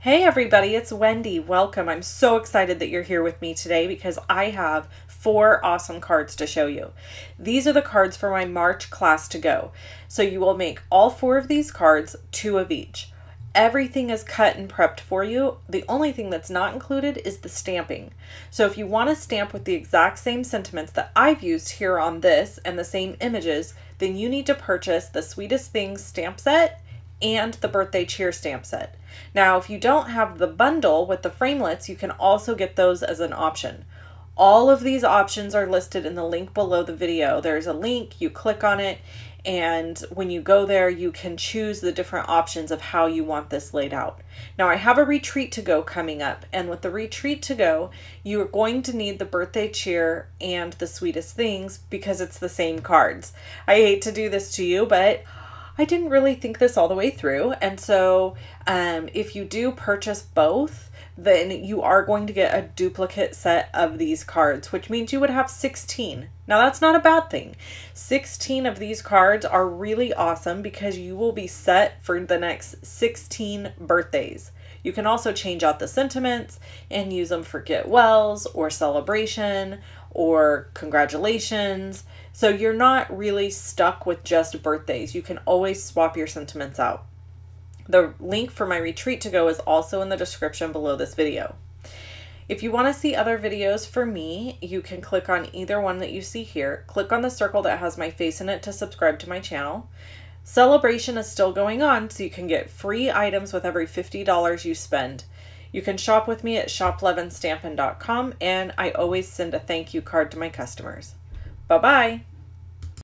Hey everybody, it's Wendy. Welcome. I'm so excited that you're here with me today because I have 4 awesome cards to show you. These are the cards for my March class to go. So you will make all 4 of these cards, 2 of each. Everything is cut and prepped for you. The only thing that's not included is the stamping. So if you want to stamp with the exact same sentiments that I've used here on this and the same images, then you need to purchase the Sweetest Things stamp set and the Birthday Cheer stamp set. Now, if you don't have the bundle with the framelits, you can also get those as an option. All of these options are listed in the link below the video. There's a link, you click on it, and when you go there, you can choose the different options of how you want this laid out. Now, I have a retreat to go coming up, and with the retreat to go, you are going to need the Birthday Cheer and the Sweetest Things because it's the same cards. I hate to do this to you, but I didn't really think this all the way through, and so if you do purchase both, then you are going to get a duplicate set of these cards, which means you would have 16. Now that's not a bad thing. 16 of these cards are really awesome because you will be set for the next 16 birthdays. You can also change out the sentiments and use them for get wells or celebration or congratulations. So you're not really stuck with just birthdays. You can always swap your sentiments out. The link for my retreat to go is also in the description below this video. If you want to see other videos for me, you can click on either one that you see here. Click on the circle that has my face in it to subscribe to my channel. Celebration is still going on, so you can get free items with every $50 you spend. You can shop with me at shoploveandstampin.com, and I always send a thank you card to my customers. Bye-bye.